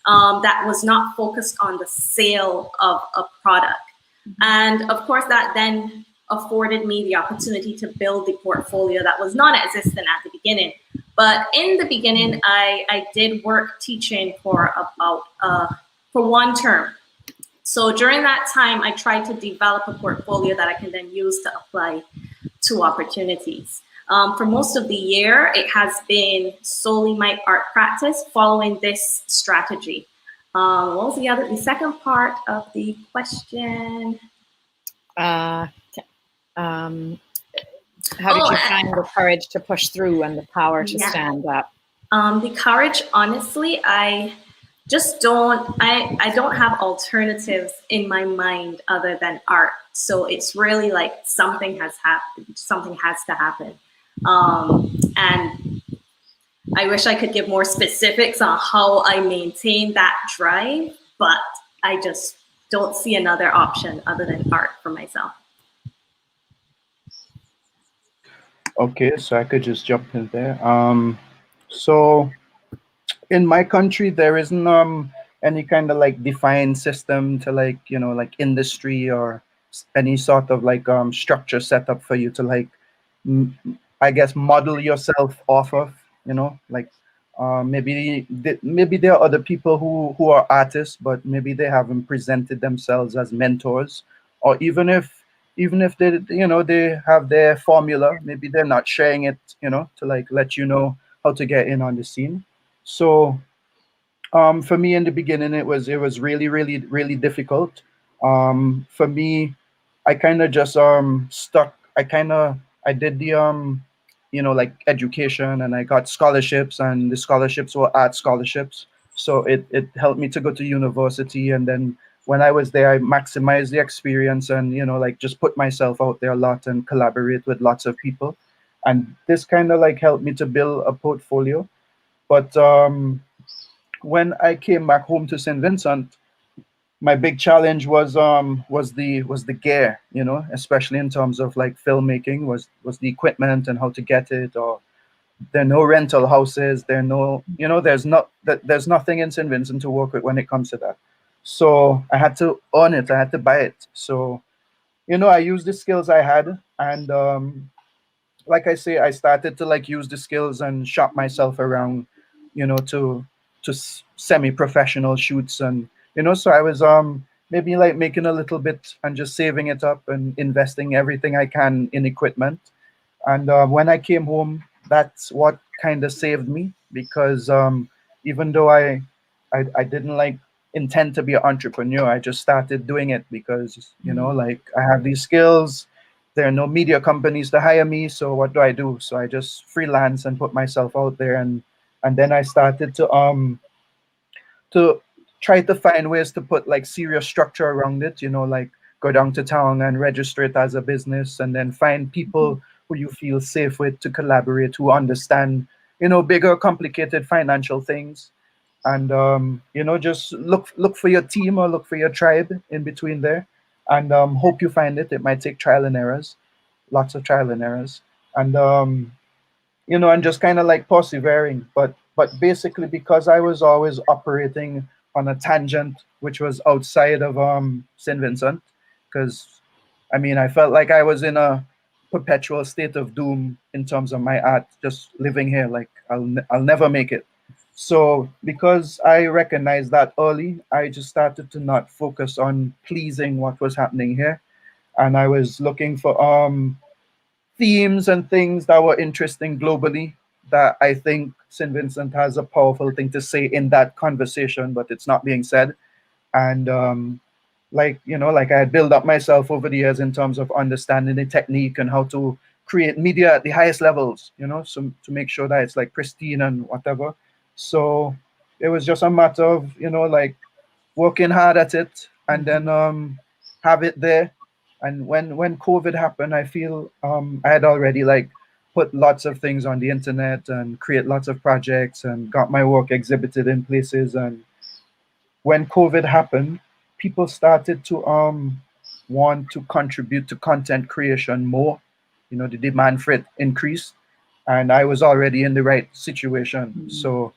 that was not focused on the sale of a product. And of course, that then afforded me the opportunity to build the portfolio that was non-existent at the beginning. But in the beginning, I did work teaching for about for 1 term. So during that time, I tried to develop a portfolio that I can then use to apply to opportunities. For most of the year, it has been solely my art practice following this strategy. What was the second part of the question? How did you find the courage to push through and the power to stand up? The courage, honestly, I just don't, I don't have alternatives in my mind other than art. So it's really like something has to happen. And I wish I could give more specifics on how I maintain that drive, but I just don't see another option other than art for myself. Okay, so I could just jump in there. So in my country, there isn't any kind of like defined system to like, you know, like industry or any sort of like structure set up for you to like, I guess, model yourself off of, you know, like maybe there are other people who are artists, but maybe they haven't presented themselves as mentors, or even if they, you know, they have their formula, maybe they're not sharing it, you know, to like let you know how to get in on the scene. So for me in the beginning, it was really difficult. For me, I kind of just stuck. I did the you know, like education, and I got scholarships, and the scholarships were art scholarships. So it helped me to go to university, and then when I was there, I maximized the experience, and you know, like just put myself out there a lot and collaborate with lots of people, and this kind of like helped me to build a portfolio. But when I came back home to St. Vincent, my big challenge was the gear, you know, especially in terms of like filmmaking, was the equipment and how to get it. Or there are no rental houses, there are no, you know, there's nothing in St. Vincent to work with when it comes to that. So I had to own it, I had to buy it. So, you know, I used the skills I had, and like I say, I started to like use the skills and shop myself around, you know, to semi-professional shoots. And you know, so I was maybe like making a little bit and just saving it up and investing everything I can in equipment. And when I came home, that's what kind of saved me, because even though I didn't like intend to be an entrepreneur, I just started doing it because, you know, like I have these skills. There are no media companies to hire me, so what do? So I just freelance and put myself out there, and then I started to try to find ways to put like serious structure around it, you know, like go down to town and register it as a business, and then find people who you feel safe with to collaborate, who understand, you know, bigger complicated financial things. And you know, just look for your team or look for your tribe in between there, and hope you find it. It might take trial and errors, lots of trial and errors, and you know, and just kind of like persevering. But basically, because I was always operating on a tangent which was outside of St. Vincent, because I mean, I felt like I was in a perpetual state of doom in terms of my art, just living here, like I'll never make it. So because I recognized that early, I just started to not focus on pleasing what was happening here, and I was looking for themes and things that were interesting globally, that I think St. Vincent has a powerful thing to say in that conversation, but it's not being said. And like, you know, like I had built up myself over the years in terms of understanding the technique and how to create media at the highest levels, you know, so to make sure that it's like pristine and whatever. So it was just a matter of, you know, like working hard at it, and then have it there. And when COVID happened, I feel I had already like put lots of things on the internet and create lots of projects and got my work exhibited in places. And when COVID happened, people started to want to contribute to content creation more. You know, the demand for it increased, and I was already in the right situation. So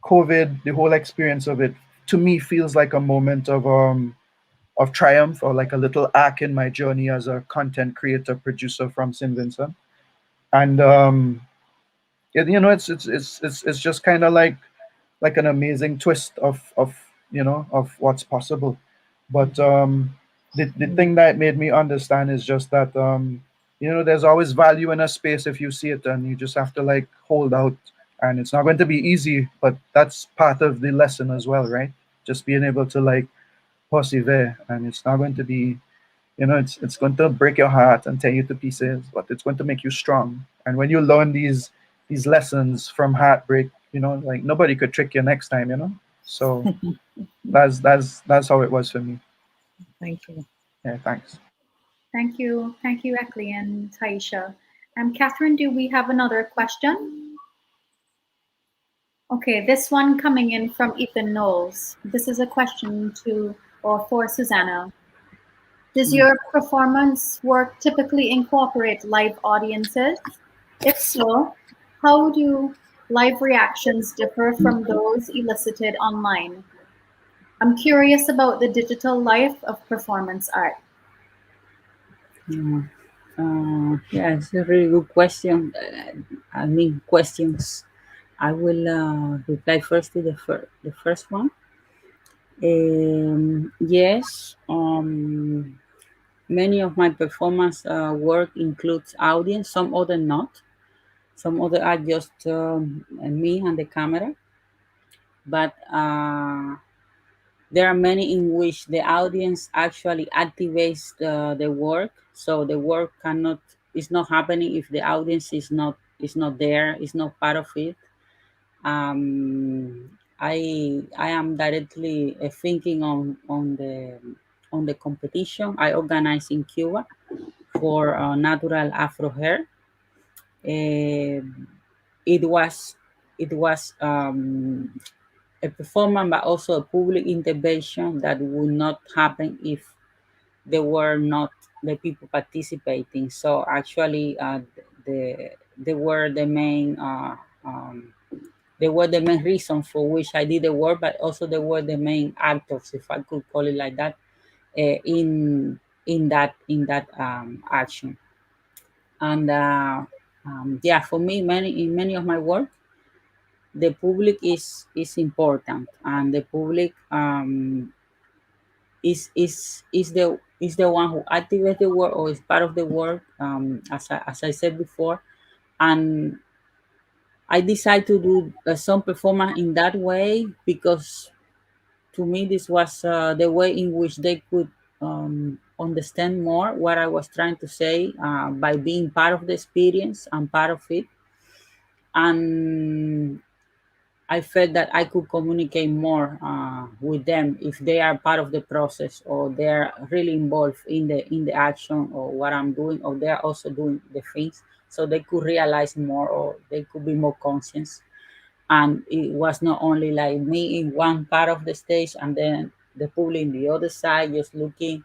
COVID, the whole experience of it, to me feels like a moment of triumph, or like a little arc in my journey as a content creator producer from St. Vincent. And you know, it's just kind of like an amazing twist of you know, of what's possible. But the thing that made me understand is just that you know, there's always value in a space if you see it, and you just have to like hold out. And it's not going to be easy, but that's part of the lesson as well, right? Just being able to like persevere. And it's not going to be, you know, it's going to break your heart and tear you to pieces, but it's going to make you strong. And when you learn these lessons from heartbreak, you know, like nobody could trick you next time, you know. So that's how it was for me. Thank you. Yeah, thanks. Thank you, Akley and Taisha. Catherine, do we have another question? Okay, this one coming in from Ethan Knowles. This is a question to or for Susanna. Does your performance work typically incorporate live audiences? If so, how do live reactions differ from those elicited online? I'm curious about the digital life of performance art. Yeah, it's a really good question. I mean, questions. I will reply first to the first one. Yes, many of my performance work includes audience, some other not. Some other are just me and the camera. But there are many in which the audience actually activates the work. So the work cannot is not happening if the audience is not there, is not part of it. I am directly thinking on the competition I organized in Cuba for natural Afro hair. Uh, it was a performance, but also a public intervention that would not happen if there were not the people participating. So actually, they were the main. They were the main reason for which I did the work, but also they were the main actors, if I could call it like that, in that action. And yeah, for me, in many of my work, the public is important, and the public is the one who activates the work or is part of the work, as I said before. And I decided to do some performance in that way because to me this was the way in which they could understand more what I was trying to say by being part of the experience and part of it. And I felt that I could communicate more with them if they are part of the process, or they're really involved in the action or what I'm doing, or they're also doing the things, so they could realize more, or they could be more conscious. And it was not only like me in one part of the stage and then the public in the other side just looking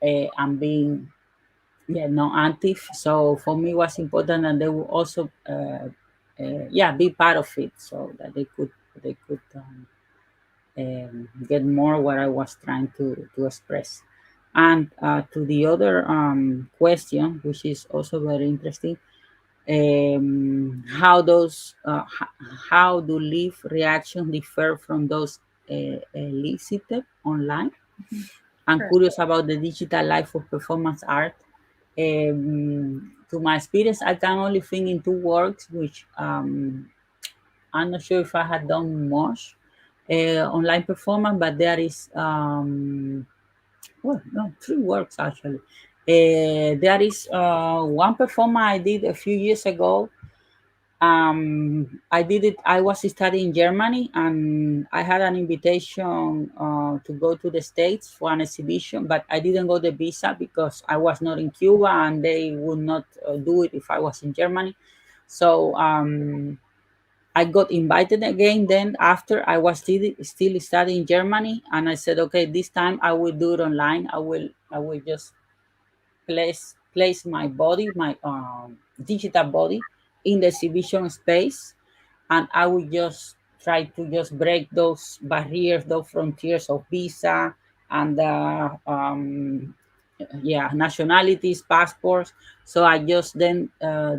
and being non-active. So for me, it was important that they would also be part of it, so that they could get more what I was trying to express. And to the other question, which is also very interesting, how do live reactions differ from those elicited online? I'm Sure. curious about the digital life of performance art. To my experience, I can only think in two works, which I'm not sure if I had done much online performance, but there is three works actually. There is one performance I did a few years ago. I did it. I was studying in Germany, and I had an invitation to go to the States for an exhibition, but I didn't go the visa because I was not in Cuba, and they would not do it if I was in Germany. So I got invited again. Then after I was still studying in Germany, and I said, okay, this time I will do it online. I will I will just place my body, my digital body, in the exhibition space, and I will just try to just break those barriers, those frontiers of visa and nationalities, passports. So I just then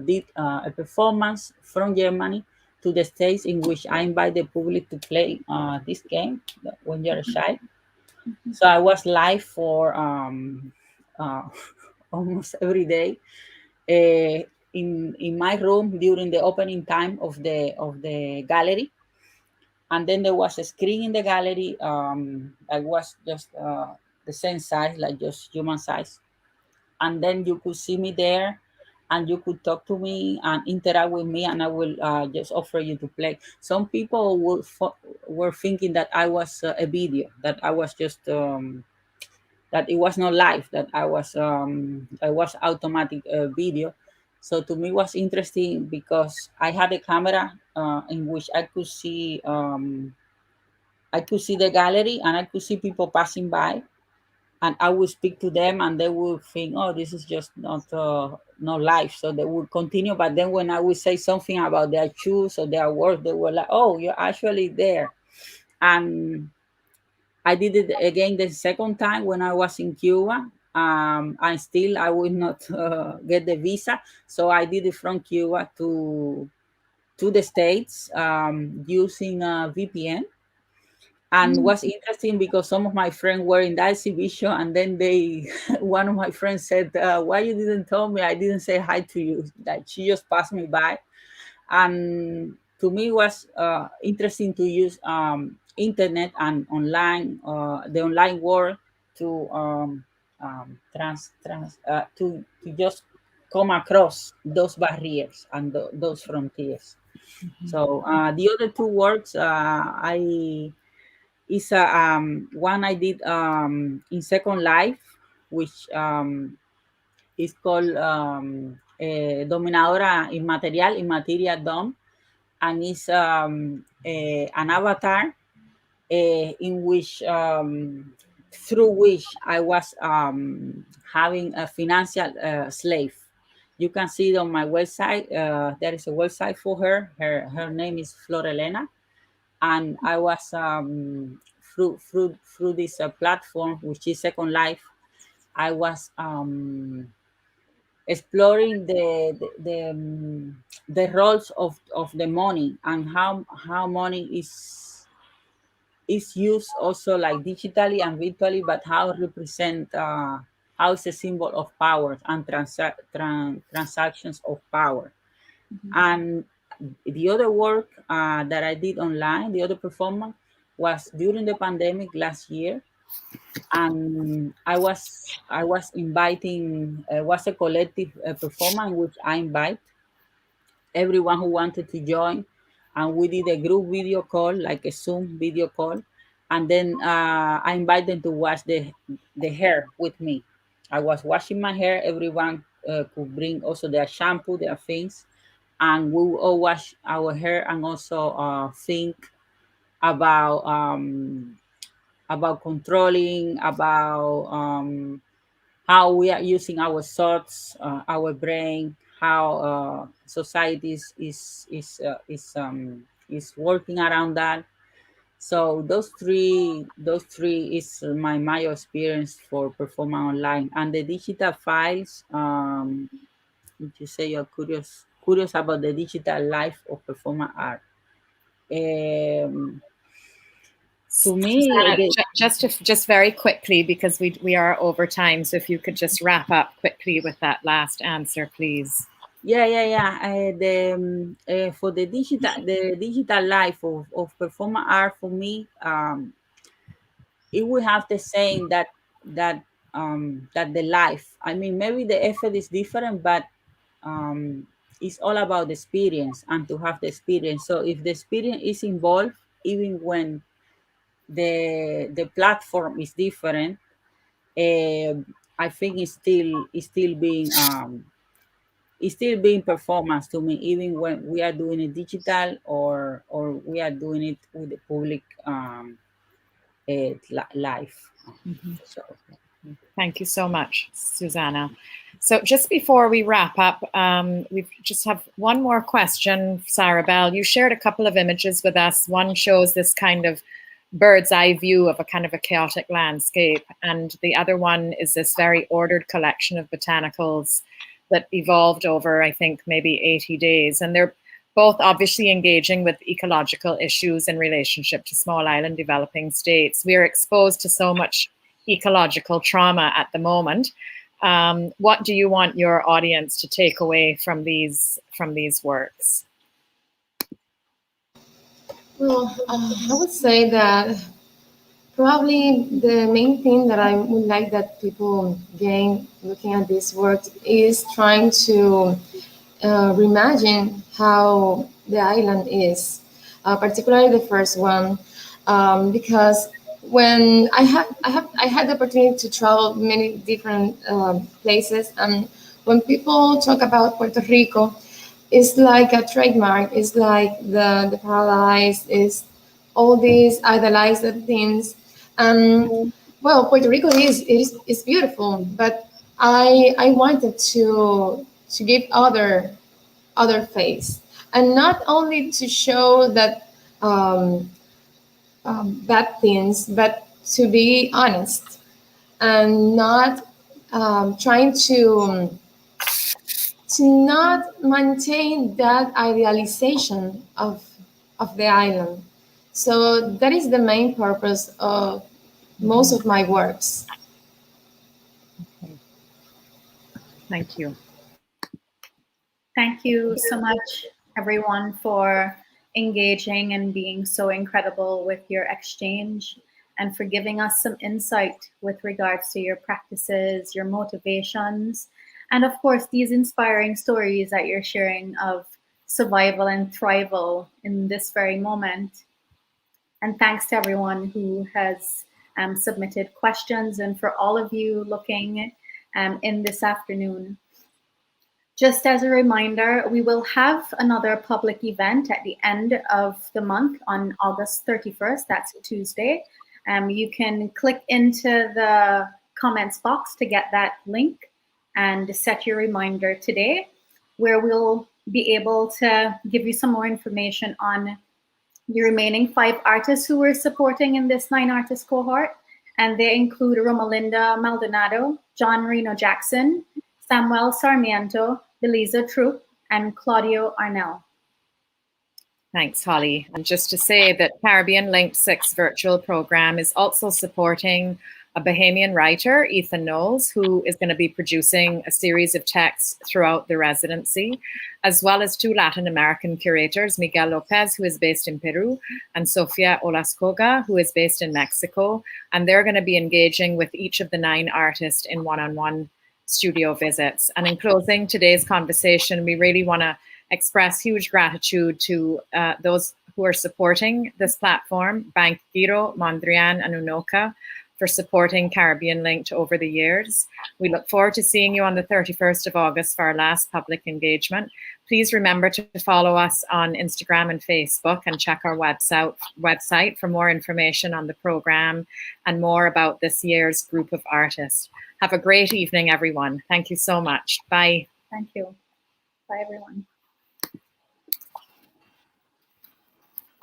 did a performance from Germany to the States, in which I invite the public to play this game when you're a child. So I was live for uh, almost every day in my room during the opening time of the gallery. And then there was a screen in the gallery that was just the same size, like just human size. And then you could see me there, and you could talk to me and interact with me, and I will just offer you to play. Some people were thinking that I was a video, that I was just that it was not live, that I was automatic video. So to me, it was interesting because I had a camera in which I could see the gallery, and I could see people passing by, and I would speak to them, and they would think, "Oh, this is just not live." So they would continue. But then when I would say something about their shoes or their work, they were like, "Oh, you're actually there." And I did it again the second time when I was in Cuba. And still I would not get the visa, so I did it from Cuba to the States using a VPN. And was interesting because some of my friends were in that exhibition, and then one of my friends said, "Why you didn't tell me? I didn't say hi to you." That she just passed me by. And to me, it was interesting to use internet and the online world to to just come across those barriers and those frontiers. So the other two works I is one I did in Second Life, which is called Dominadora Inmaterial, Immaterial Dom, and it's an avatar in which through which I was having a financial slave. You can see it on my website. There is a website for her. Her name is Florelena, and I was through this platform, which is Second Life. I was exploring the roles of the money, and how money is used also like digitally and virtually, but how it represent how it's a symbol of power and transactions of power. And the other work that I did online, the other performance, was during the pandemic last year, and I was inviting was a collective performance which I invite everyone who wanted to join, and we did a group video call, like a Zoom video call, and then I invited them to wash the hair with me. I was washing my hair. Everyone could bring also their shampoo, their things, and we will all wash our hair and also think about controlling, about how we are using our thoughts, our brain, how society is working around that. So those three is my experience for performance online. And the digital files, if you say you're curious about the digital life of performance art. To me, Susanna, just very quickly, because we are over time. So if you could just wrap up quickly with that last answer, please. Yeah. For the digital life of performance art, for me, it will have the same that the life. I mean, maybe the effort is different, but it's all about the experience and to have the experience. So if the experience is involved, even when the platform is different, I think it's still being performance to me, even when we are doing it digital or we are doing it with the public live. So Thank you so much, Susanna. So just before we wrap up, we just have one more question, Sarabel. You shared a couple of images with us. One shows this kind of bird's eye view of a kind of a chaotic landscape, and the other one is this very ordered collection of botanicals that evolved over, I think, maybe 80 days. And they're both obviously engaging with ecological issues in relationship to small island developing states. We are exposed to so much ecological trauma at the moment. What do you want your audience to take away from these works? Well, I would say that probably the main thing that I would like that people gain looking at this work is trying to reimagine how the island is, particularly the first one, because when I had the opportunity to travel many different places, and when people talk about Puerto Rico, it's like a trademark. It's like the paradise. Is all these idolized things. Well, Puerto Rico is beautiful, but I wanted to give other face, and not only to show that bad things, but to be honest and not trying to not maintain that idealization of the island. So that is the main purpose of most of my works. Okay. Thank you. Thank you so much, everyone, for engaging and being so incredible with your exchange, and for giving us some insight with regards to your practices, your motivations, and of course, these inspiring stories that you're sharing of survival and thrival in this very moment. And thanks to everyone who has submitted questions, and for all of you looking in this afternoon. Just as a reminder, we will have another public event at the end of the month on August 31st. That's a Tuesday. You can click into the comments box to get that link and set your reminder today, where we'll be able to give you some more information on the remaining 5 artists who we're supporting in this 9-artist cohort. And they include Romalinda Maldonado, John Reno Jackson, Samuel Sarmiento, Belisa Troop, and Claudio Arnell. Thanks, Holly. And just to say that Caribbean Linked 6 virtual program is also supporting a Bahamian writer, Ethan Knowles, who is going to be producing a series of texts throughout the residency, as well as 2 Latin American curators, Miguel Lopez, who is based in Peru, and Sofia Olascoga, who is based in Mexico. And they're going to be engaging with each of the 9 artists in one-on-one studio visits. And in closing today's conversation, we really want to express huge gratitude to those who are supporting this platform, Bank Giro, Mondrian, and Unoka, for supporting Caribbean Linked over the years. We look forward to seeing you on the 31st of August for our last public engagement. Please remember to follow us on Instagram and Facebook, and check our website for more information on the program and more about this year's group of artists. Have a great evening, everyone. Thank you so much. Bye. Thank you. Bye, everyone.